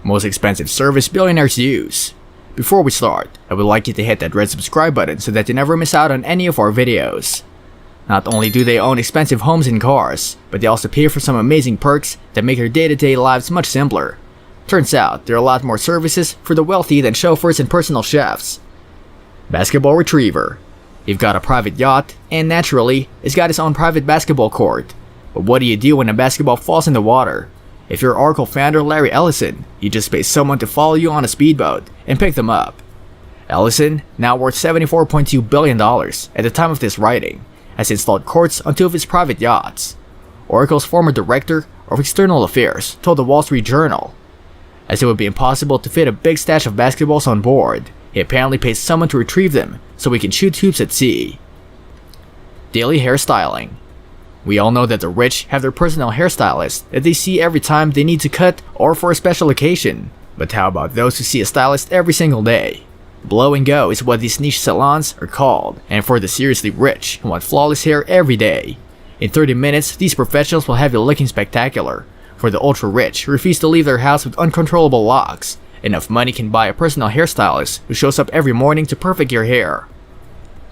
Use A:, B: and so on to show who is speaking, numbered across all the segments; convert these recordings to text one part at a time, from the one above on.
A: Most expensive service billionaires use. Before we start, I would like you to hit that red subscribe button so that you never miss out on any of our videos. Not only do they own expensive homes and cars, but they also pay for some amazing perks that make their day-to-day lives much simpler. Turns out, there are a lot more services for the wealthy than chauffeurs and personal chefs. Basketball retriever. You've got a private yacht, and naturally, it's got its own private basketball court. But what do you do when a basketball falls in the water? If you're Oracle founder Larry Ellison, you just pay someone to follow you on a speedboat and pick them up. Ellison, now worth $74.2 billion at the time of this writing, has installed courts on 2 of his private yachts. Oracle's former director of external affairs told the Wall Street Journal, as it would be impossible to fit a big stash of basketballs on board, he apparently pays someone to retrieve them so we can shoot hoops at sea. Daily hairstyling. We all know that the rich have their personal hairstylist that they see every time they need to cut or for a special occasion. But how about those who see a stylist every single day? Blow and go is what these niche salons are called, and for the seriously rich who want flawless hair every day. In 30 minutes, these professionals will have you looking spectacular. For the ultra-rich who refuse to leave their house with uncontrollable locks, enough money can buy a personal hairstylist who shows up every morning to perfect your hair.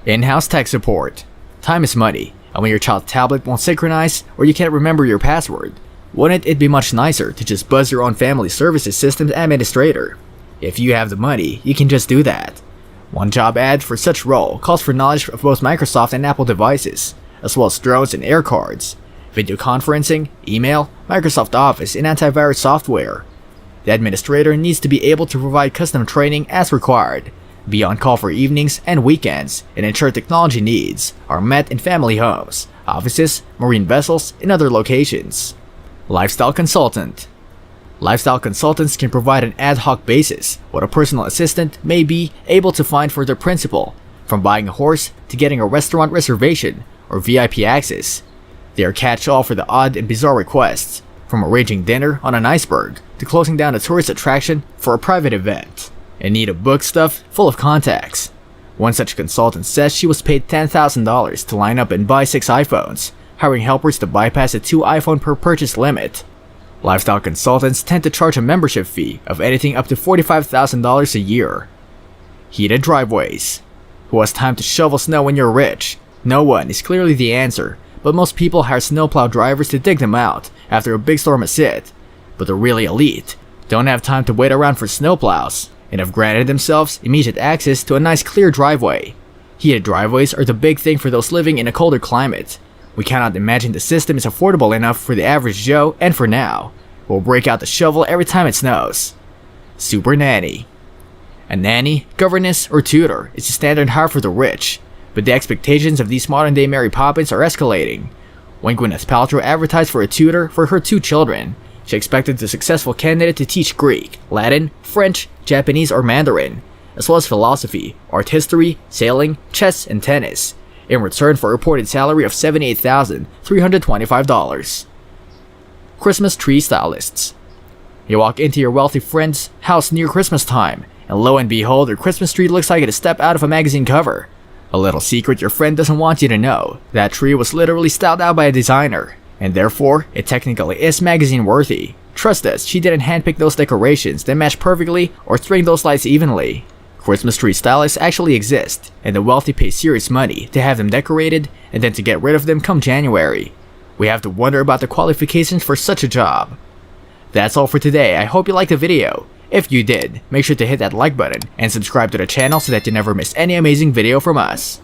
A: In-house tech support. Time is money, and when your child's tablet won't synchronize or you can't remember your password, wouldn't it be much nicer to just buzz your own family services systems administrator? If you have the money, you can just do that. One job ad for such role calls for knowledge of both Microsoft and Apple devices, as well as drones and air cards, video conferencing, email, Microsoft Office, and antivirus software. The administrator needs to be able to provide custom training as required, be on call for evenings and weekends, and ensure technology needs are met in family homes, offices, marine vessels, and other locations. Lifestyle consultant. Lifestyle consultants can provide an ad hoc basis what a personal assistant may be able to find for their principal, from buying a horse to getting a restaurant reservation or VIP access. They are catch-all for the odd and bizarre requests, from arranging dinner on an iceberg to closing down a tourist attraction for a private event, and need a book stuffed full of contacts. One such consultant says she was paid $10,000 to line up and buy 6 iPhones, hiring helpers to bypass a 2 iPhone per purchase limit. Lifestyle consultants tend to charge a membership fee of anything up to $45,000 a year. Heated driveways. Who has time to shovel snow when you're rich? No one is clearly the answer, but most people hire snowplow drivers to dig them out after a big storm has hit. But the really elite don't have time to wait around for snowplows and have granted themselves immediate access to a nice clear driveway. Heated driveways are the big thing for those living in a colder climate. We cannot imagine the system is affordable enough for the average Joe, and for now, we'll break out the shovel every time it snows. SUPER-NANNY. A nanny, governess, or tutor is the standard hire for the rich, but the expectations of these modern-day Mary Poppins are escalating. When Gwyneth Paltrow advertised for a tutor for her 2 children, she expected the successful candidate to teach Greek, Latin, French, Japanese, or Mandarin, as well as philosophy, art history, sailing, chess, and tennis, in return for a reported salary of $78,325. Christmas tree stylists. You walk into your wealthy friend's house near Christmas time, and lo and behold, their Christmas tree looks like it stepped out of a magazine cover. A little secret your friend doesn't want you to know: that tree was literally styled out by a designer, and therefore, it technically is magazine worthy. Trust us, she didn't handpick those decorations that match perfectly or string those lights evenly. Christmas tree stylists actually exist, and the wealthy pay serious money to have them decorated and then to get rid of them come January. We have to wonder about the qualifications for such a job. That's all for today. I hope you liked the video. If you did, make sure to hit that like button and subscribe to the channel so that you never miss any amazing video from us.